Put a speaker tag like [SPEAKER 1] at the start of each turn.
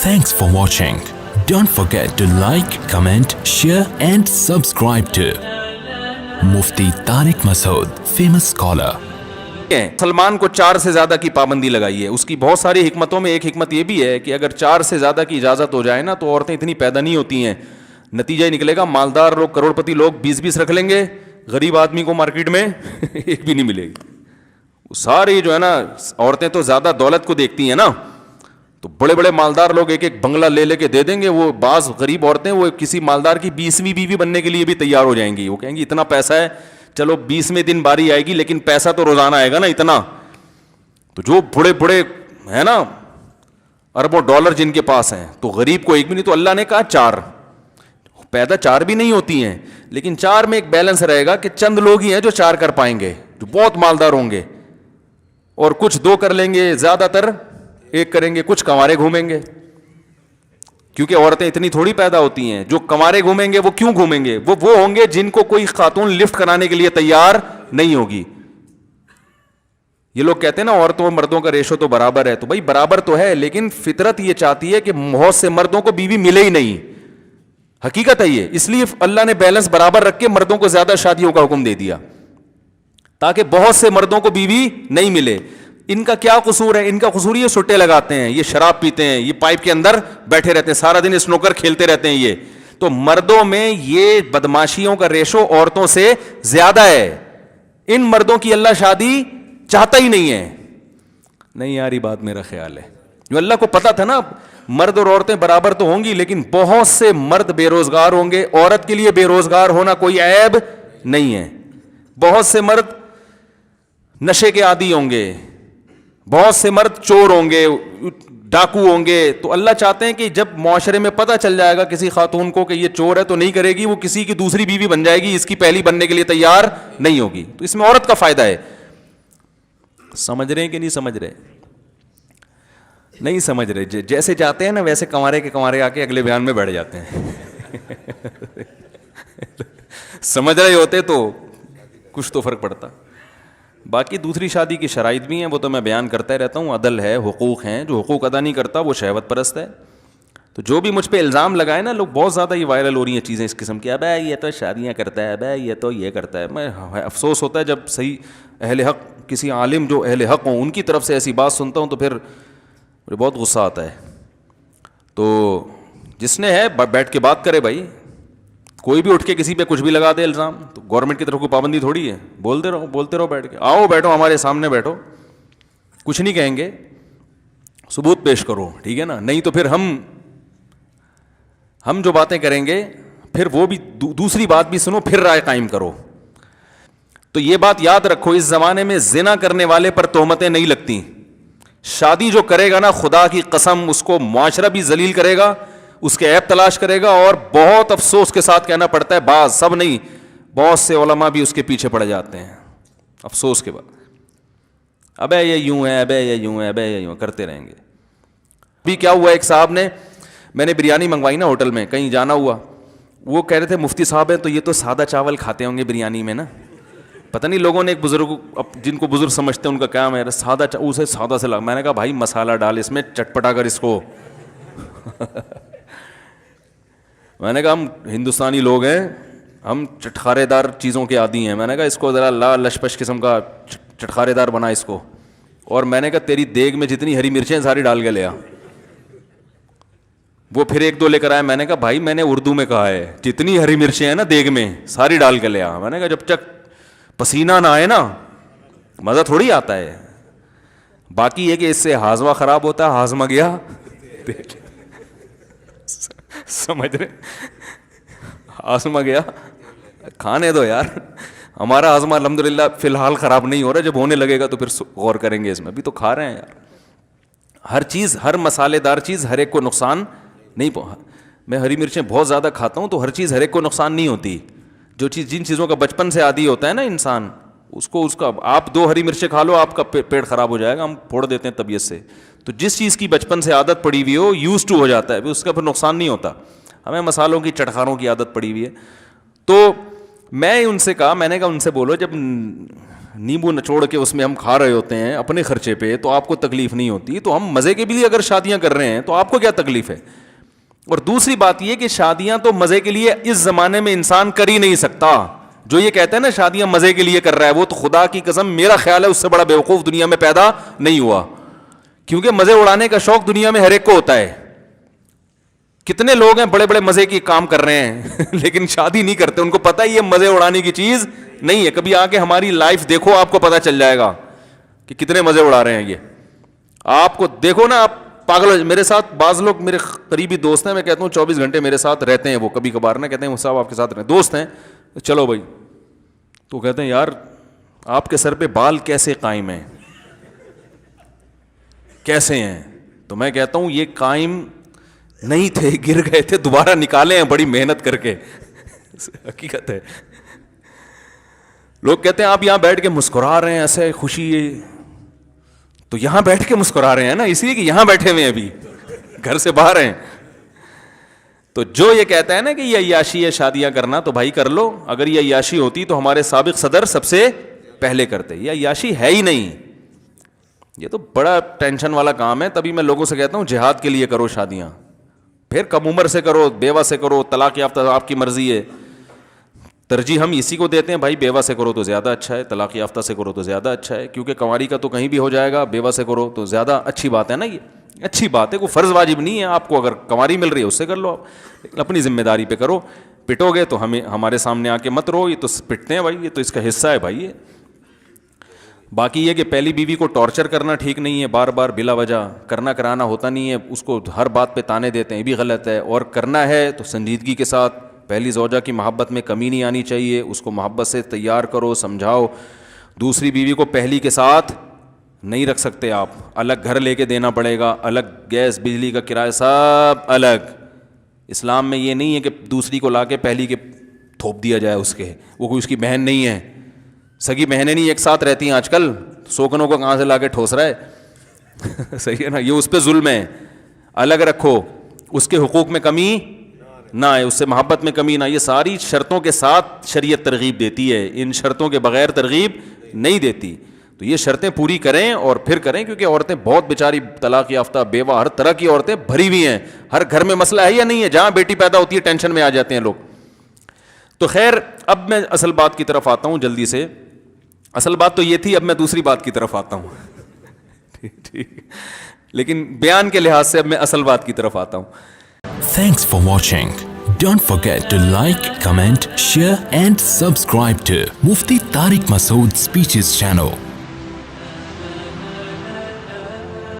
[SPEAKER 1] Thanks for watching. Don't forget to like, comment, share and subscribe to Mufti Tariq Masood, famous scholar.
[SPEAKER 2] Salman کو 4 سے زیادہ کی پابندی لگائی ہے. اس کی بہت ساری حکمتوں میں ایک حکمت یہ بھی ہے کہ اگر 4 سے زیادہ کی اجازت ہو جائے نا تو عورتیں اتنی پیدا نہیں ہوتی ہیں. نتیجہ یہ نکلے گا مالدار لوگ کروڑ پتی لوگ 20 رکھ لیں گے, غریب آدمی کو مارکیٹ میں ایک بھی نہیں ملے گی. سارے جو ہے نا عورتیں تو زیادہ دولت کو دیکھتی ہیں نا, تو بڑے بڑے مالدار لوگ ایک ایک بنگلہ لے کے دے دیں گے. وہ بعض غریب عورتیں وہ کسی مالدار کی 20ویں بیوی بننے کے لیے بھی تیار ہو جائیں گی. وہ کہیں گی اتنا پیسہ ہے, چلو 20ویں دن باری آئے گی لیکن پیسہ تو روزانہ آئے گا نا اتنا. تو جو بڑے بڑے ہیں نا اربوں ڈالر جن کے پاس ہیں, تو غریب کو ایک بھی نہیں. تو اللہ نے کہا 4 پیدا 4 بھی نہیں ہوتی ہیں, لیکن 4 میں ایک بیلنس رہے گا کہ چند لوگ ہی ہیں جو 4 کر پائیں گے, جو بہت مالدار ہوں گے, اور کچھ 2 کر لیں گے, زیادہ تر 1 کریں گے, کچھ کنوارے گھومیں گے. کیونکہ عورتیں اتنی تھوڑی پیدا ہوتی ہیں. جو کنوارے گھومیں گے وہ کیوں گھومیں گے؟ وہ ہوں گے جن کو کوئی خاتون لفٹ کرانے کے لیے تیار نہیں ہوگی. یہ لوگ کہتے ہیں نا عورتوں اور مردوں کا ریشو تو برابر ہے, تو بھائی برابر تو ہے, لیکن فطرت یہ چاہتی ہے کہ بہت سے مردوں کو بیوی ملے ہی نہیں. حقیقت ہے یہ. اس لیے اللہ نے بیلنس برابر رکھ کے مردوں کو زیادہ شادیوں کا حکم دے دیا تاکہ بہت سے مردوں کو بیوی نہیں ملے. ان کا کیا قصور ہے؟ ان کا قصور یہ سٹے لگاتے ہیں, یہ شراب پیتے ہیں, یہ پائپ کے اندر بیٹھے رہتے ہیں, سارا دن سنوکر کھیلتے رہتے ہیں. یہ تو مردوں میں یہ بدماشیوں کا ریشو عورتوں سے زیادہ ہے. ان مردوں کی اللہ شادی چاہتا ہی نہیں ہے. نہیں یار یہ بات میرا خیال ہے. جو اللہ کو پتا تھا نا مرد اور عورتیں برابر تو ہوں گی, لیکن بہت سے مرد بے روزگار ہوں گے. عورت کے لیے بے روزگار ہونا کوئی عیب نہیں ہے. بہت سے مرد نشے کے عادی ہوں گے, بہت سے مرد چور ہوں گے, ڈاکو ہوں گے. تو اللہ چاہتے ہیں کہ جب معاشرے میں پتہ چل جائے گا کسی خاتون کو کہ یہ چور ہے تو نہیں کرے گی, وہ کسی کی دوسری بیوی بن جائے گی, اس کی پہلی بننے کے لیے تیار نہیں ہوگی. تو اس میں عورت کا فائدہ ہے. سمجھ رہے ہیں کہ نہیں سمجھ رہے؟ نہیں سمجھ رہے. جیسے جاتے ہیں نا ویسے کنوارے کے کنوارے آ کے اگلے بیان میں بیٹھ جاتے ہیں. سمجھ رہے ہوتے تو کچھ تو فرق پڑتا. باقی دوسری شادی کی شرائط بھی ہیں, وہ تو میں بیان کرتا ہی رہتا ہوں. عدل ہے, حقوق ہیں. جو حقوق ادا نہیں کرتا وہ شہوت پرست ہے. تو جو بھی مجھ پہ الزام لگائے نا لوگ, بہت زیادہ یہ وائرل ہو رہی ہیں چیزیں اس قسم کی, ابے یہ تو شادیاں کرتا ہے, ابے یہ تو یہ کرتا ہے. میں افسوس ہوتا ہے جب صحیح اہل حق, کسی عالم جو اہل حق ہوں ان کی طرف سے ایسی بات سنتا ہوں تو پھر مجھے بہت غصہ آتا ہے. تو جس نے ہے بیٹھ کے بات کرے بھائی. کوئی بھی اٹھ کے کسی پہ کچھ بھی لگا دے الزام, تو گورنمنٹ کی طرف کوئی پابندی تھوڑی ہے. بولتے رہو بیٹھ کے, آؤ بیٹھو ہمارے سامنے بیٹھو, کچھ نہیں کہیں گے, ثبوت پیش کرو, ٹھیک ہے نا. نہیں تو پھر ہم جو باتیں کریں گے پھر وہ بھی دوسری بات بھی سنو, پھر رائے قائم کرو. تو یہ بات یاد رکھو, اس زمانے میں زنا کرنے والے پر تہمتیں نہیں لگتی. شادی جو کرے گا نا خدا کی قسم اس کو معاشرہ بھی ذلیل کرے گا, اس کے عیب تلاش کرے گا. اور بہت افسوس کے ساتھ کہنا پڑتا ہے, بعض, سب نہیں, بہت سے علماء بھی اس کے پیچھے پڑ جاتے ہیں افسوس کے بعد. ابے یہ یوں ہے, ابے یہ یوں ہے, ابے یہ یوں کرتے رہیں گے. بھی کیا ہوا, ایک صاحب نے, میں نے بریانی منگوائی نا ہوٹل میں, کہیں جانا ہوا, وہ کہہ رہے تھے مفتی صاحب ہیں تو یہ تو سادہ چاول کھاتے ہوں گے بریانی میں نا. پتہ نہیں لوگوں نے ایک بزرگ, جن کو بزرگ سمجھتے ہیں ان کا کیا ہے, سادہ اسے سادہ سے لگا. میں نے کہا بھائی مسالہ ڈال اس میں, چٹپٹا کر اس کو. میں نے کہا ہم ہندوستانی لوگ ہیں, ہم چٹخارے دار چیزوں کے عادی ہیں. میں نے کہا اس کو ذرا لا لشپش قسم کا چٹخارے دار بنا اس کو. اور میں نے کہا تیری دیگ میں جتنی ہری مرچیں ساری ڈال کے لے آ. وہ پھر 1-2 لے کر آیا. میں نے کہا بھائی میں نے اردو میں کہا ہے جتنی ہری مرچیں ہیں نا دیگ میں ساری ڈال کے لے آ. میں نے کہا جب تک پسینہ نہ آئے نا مزہ تھوڑی آتا ہے. باقی یہ کہ اس سے ہاضمہ خراب ہوتا ہے, ہاضمہ گیا سمجھ رہے, ہاضمہ گیا, کھانے دو یار. ہمارا ہاضمہ الحمدللہ فی الحال خراب نہیں ہو رہا, جب ہونے لگے گا تو پھر غور کریں گے اس میں. ابھی تو کھا رہے ہیں یار. ہر چیز, ہر مسالے دار چیز ہر ایک کو نقصان نہیں میں ہری مرچیں بہت زیادہ کھاتا ہوں تو ہر چیز ہر ایک کو نقصان نہیں ہوتی. جو چیز, جن چیزوں کا بچپن سے عادی ہوتا ہے نا انسان, اس کا آپ 2 ہری مرچیں کھا لو آپ کا پیٹ خراب ہو جائے گا, ہم پھوڑ دیتے ہیں طبیعت سے. تو جس چیز کی بچپن سے عادت پڑی ہوئی ہو, یوز ٹو ہو جاتا ہے, اس کا پھر نقصان نہیں ہوتا. ہمیں مسالوں کی, چٹخاروں کی عادت پڑی ہوئی ہے. تو میں ان سے کہا, میں نے کہا ان سے بولو جب نیمبو نچوڑ کے اس میں ہم کھا رہے ہوتے ہیں اپنے خرچے پہ تو آپ کو تکلیف نہیں ہوتی, تو ہم مزے کے لیے اگر شادیاں کر رہے ہیں تو آپ کو کیا تکلیف ہے. اور دوسری بات یہ کہ شادیاں تو مزے کے لیے اس زمانے میں انسان کر ہی نہیں سکتا. جو یہ کہتا ہے نا شادیاں مزے کے لیے کر رہا ہے, وہ تو خدا کی قسم میرا خیال ہے اس سے بڑا بیوقوف دنیا میں پیدا نہیں ہوا, کیونکہ مزے اڑانے کا شوق دنیا میں ہر ایک کو ہوتا ہے. کتنے لوگ ہیں بڑے بڑے مزے کی کام کر رہے ہیں لیکن شادی نہیں کرتے, ان کو پتہ ہے یہ مزے اڑانے کی چیز نہیں ہے. کبھی آ کے ہماری لائف دیکھو, آپ کو پتہ چل جائے گا کہ کتنے مزے اڑا رہے ہیں. یہ آپ کو دیکھو نا, آپ پاگل. میرے ساتھ بعض لوگ میرے قریبی دوست ہیں, میں کہتا ہوں 24 گھنٹے میرے ساتھ رہتے ہیں, وہ کبھی کبھار نا کہتے ہیں صاحب آپ کے ساتھ رہے, دوست ہیں چلو بھائی, تو کہتے ہیں یار آپ کے سر پہ بال کیسے قائم ہیں, کیسے ہیں؟ تو میں کہتا ہوں یہ قائم نہیں تھے, گر گئے تھے, دوبارہ نکالے ہیں بڑی محنت کر کے. حقیقت ہے. لوگ کہتے ہیں آپ یہاں بیٹھ کے مسکرا رہے ہیں ایسے خوشی ہے, تو یہاں بیٹھ کے مسکرا رہے ہیں نا اس لیے کہ یہاں بیٹھے ہوئے ہیں, ابھی گھر سے باہر ہیں. تو جو یہ کہتا ہے نا کہ یہ عیاشی ہے شادیاں کرنا, تو بھائی کر لو. اگر یہ عیاشی ہوتی تو ہمارے سابق صدر سب سے پہلے کرتے. یہ عیاشی ہے ہی نہیں, یہ تو بڑا ٹینشن والا کام ہے. تبھی میں لوگوں سے کہتا ہوں جہاد کے لیے کرو شادیاں, پھر کم عمر سے کرو, بیوہ سے کرو, طلاق یافتہ آپ کی مرضی ہے. ترجیح ہم اسی کو دیتے ہیں بھائی, بیوہ سے کرو تو زیادہ اچھا ہے, طلاق یافتہ سے کرو تو زیادہ اچھا ہے, کیونکہ کنواری کا تو کہیں بھی ہو جائے گا, بیوہ سے کرو تو زیادہ اچھی بات ہے نا. یہ اچھی بات ہے, کوئی فرض واجب نہیں ہے آپ کو. اگر کنواری مل رہی ہے اس سے کر لو آپ, اپنی ذمہ داری پہ کرو. پٹو گے تو ہمارے سامنے آ کے مت رو, یہ تو پٹتے ہیں بھائی, یہ تو اس کا حصہ ہے بھائی. یہ باقی یہ کہ پہلی بیوی کو ٹارچر کرنا ٹھیک نہیں ہے, بار بار بلا وجہ کرنا کرانا ہوتا نہیں ہے, اس کو ہر بات پہ تانے دیتے ہیں, یہ بھی غلط ہے. اور کرنا ہے تو سنجیدگی کے ساتھ, پہلی زوجہ کی محبت میں کمی نہیں آنی چاہیے, اس کو محبت سے تیار کرو, سمجھاؤ. دوسری بیوی کو پہلی کے ساتھ نہیں رکھ سکتے آپ, الگ گھر لے کے دینا پڑے گا, الگ گیس بجلی کا کرایہ سب الگ. اسلام میں یہ نہیں ہے کہ دوسری کو لا کے پہلی کے تھوپ دیا جائے اس کے, وہ کوئی اس کی بہن نہیں ہے. سگی بہنیں نہیں ایک ساتھ رہتی ہیں آج کل, سوکنوں کو کہاں سے لا کے ٹھوس رہا ہے صحیح ہے نا, یہ اس پہ ظلم ہے. الگ رکھو, اس کے حقوق میں کمی نہ آئے, اس سے محبت میں کمی نہ. یہ ساری شرطوں کے ساتھ شریعت ترغیب دیتی ہے, ان شرطوں کے بغیر ترغیب نہیں دیتی. تو یہ شرطیں پوری کریں اور پھر کریں, کیونکہ عورتیں بہت بیچاری طلاق یافتہ, بیوہ, ہر طرح کی عورتیں بھری ہوئی ہیں. ہر گھر میں مسئلہ ہے یا نہیں ہے, جہاں بیٹی پیدا ہوتی ہے ٹینشن میں آ جاتے ہیں لوگ. تو خیر, اب میں اصل بات کی طرف آتا ہوں جلدی سے. اصل بات تو یہ تھی, اب میں دوسری بات کی طرف آتا ہوں ٹھیک, لیکن بیان کے لحاظ سے اب میں اصل بات کی طرف آتا ہوں.
[SPEAKER 1] Thanks for watching. Don't forget to like, comment, share and subscribe to Mufti Tariq Masood Speeches channel.